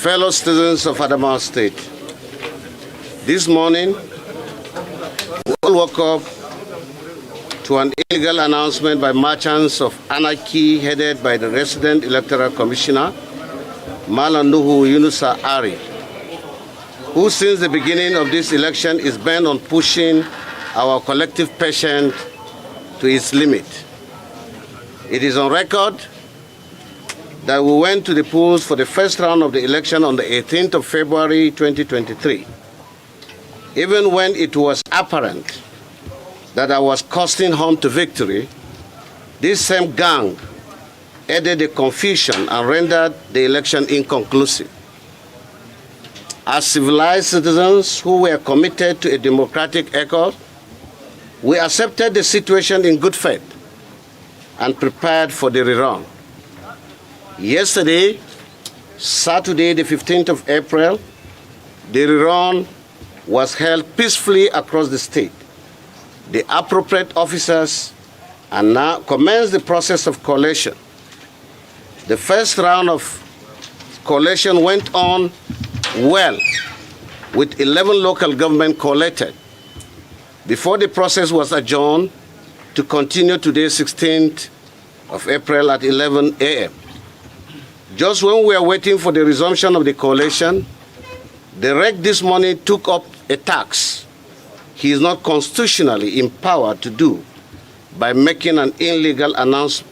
Fellow citizens of Adamawa State, this morning we all woke up to an illegal announcement by merchants of anarchy headed by the resident electoral commissioner, Malam Nuhu Yunusa Ari, who since the beginning of this election is bent on pushing our collective patience to its limit. It is on record that we went to the polls for the first round of the election on the 18th of February 2023. Even when it was apparent that I was coasting home to victory, this same gang added the confusion and rendered the election inconclusive. As civilized citizens who were committed to a democratic accord, we accepted the situation in good faith and prepared for the rerun. Yesterday, Saturday, the 15th of April, the rerun was held peacefully across the state. The appropriate officers are now commenced the process of collation. The first round of collation went on well, with 11 local governments collated, before the process was adjourned to continue today, 16th of April at 11 a.m. Just when we are waiting for the resumption of the collation, the REC this morning took up a tax he is not constitutionally empowered to do by making an illegal announcement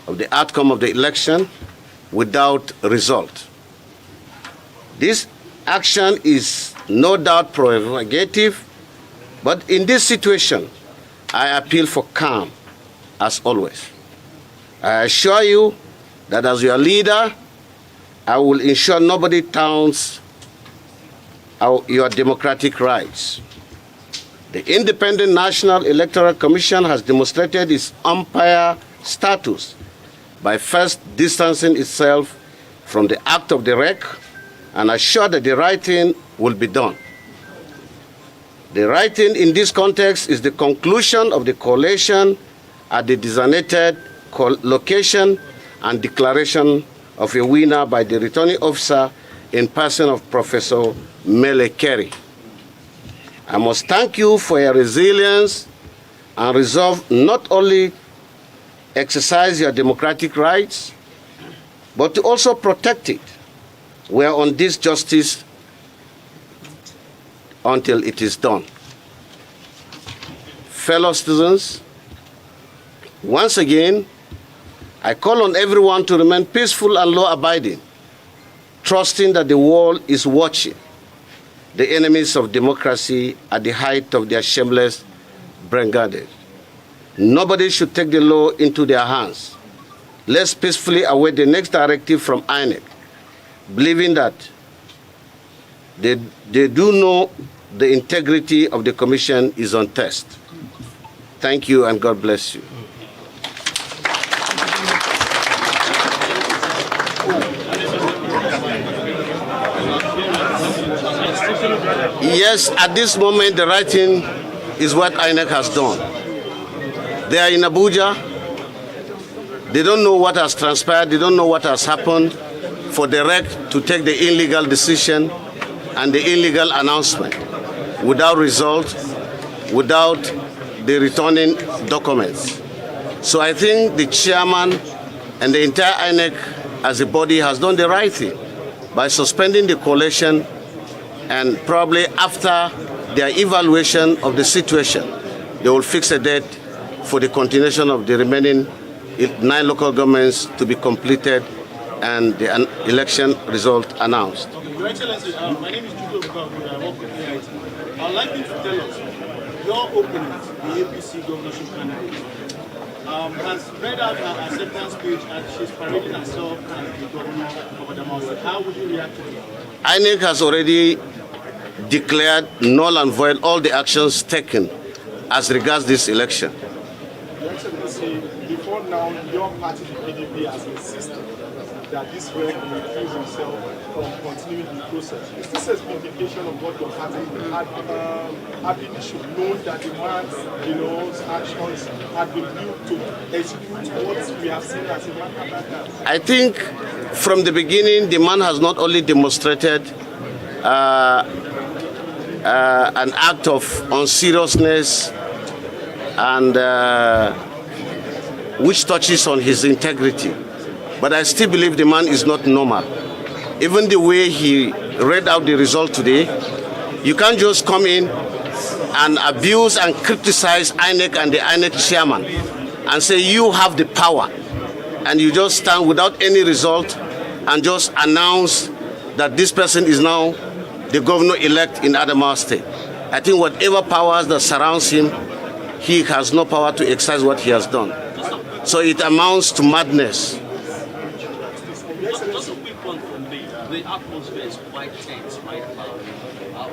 of the outcome of the election without result. This action is no doubt prerogative, but in this situation, I appeal for calm, as always. I assure you that as your leader, I will ensure nobody taunts your democratic rights. The Independent National Electoral Commission has demonstrated its umpire status by first distancing itself from the act of the REC and assure that the right thing will be done. The right thing in this context is the conclusion of the collation at the designated location and declaration of a winner by the returning officer in person of Professor Mele Kerry. I must thank you for your resilience and resolve not only exercise your democratic rights, but to also protect it. We are on this justice until it is done. Fellow citizens, once again, I call on everyone to remain peaceful and law-abiding, trusting that the world is watching the enemies of democracy at the height of their shameless brigandage. Nobody should take the law into their hands. Let's peacefully await the next directive from INEC, believing that they do know the integrity of the commission is on test. Thank you and God bless you. Yes, at this moment, the right thing is what INEC has done. They are in Abuja. They don't know what has transpired. They don't know what has happened for the REC to take the illegal decision and the illegal announcement without result, without the returning documents. So I think the chairman and the entire INEC as a body has done the right thing by suspending the collation, and probably after their evaluation of the situation, they will fix a date for the continuation of the remaining 9 local governments to be completed and the election result announced. Your Excellency, my name is Judo Bukavu. I work with AIT. I'd like you to tell us, your opponent, the APC governorship candidate, has read out her acceptance speech and she's parading herself as the governor of Adamawa. How would you react to it? INEC has already declared null and void all the actions taken as regards this election. Your Excellency, before now, your party, the PDP, has insisted that this REC will refuse himself from continuing the process. Is this a vindication of what your party had initially known that the man's actions had been built to execute what we have seen as a matter? I think from the beginning, the man has not only demonstrated an act of unseriousness and which touches on his integrity, but I still believe the man is not normal. Even the way he read out the result today, you can't just come in and abuse and criticize INEC and the INEC chairman and say you have the power, and you just stand without any result and just announce that this person is now the governor-elect in Adamawa State. I think whatever powers that surrounds him, he has no power to exercise what he has done. So it amounts to madness. Just a quick one from me. The atmosphere is quite tense right now.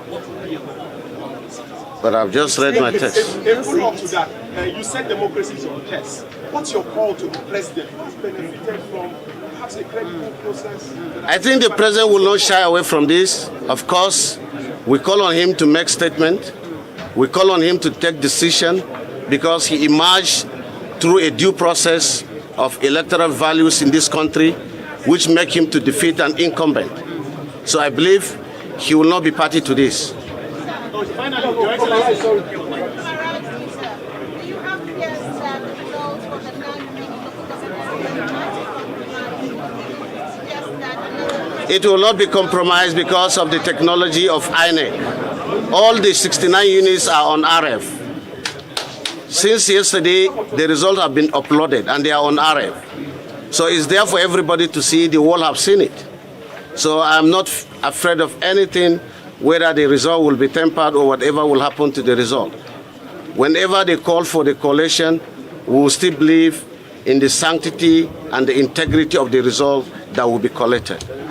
What would be a call on the citizens? But I've just read my text. A follow-up to that, you said democracy is on test. What's your call to the president who has benefited from perhaps a credible process? I think the president will not shy away from this. Of course, we call on him to make statement. We call on him to take decision because he emerged through a due process of electoral values in this country, which make him to defeat an incumbent. So I believe he will not be party to this. Finally, Your Excellency. Do you have fears that the results for the non-remaining local government It will not be compromised because of the technology of INEC. All the 69 units are on RF. Since yesterday, the results have been uploaded and they are on RF. So it's there for everybody to see. The world have seen it. So I'm not afraid of anything, whether the result will be tempered or whatever will happen to the result. Whenever they call for the collation, we will still believe in the sanctity and the integrity of the result that will be collected.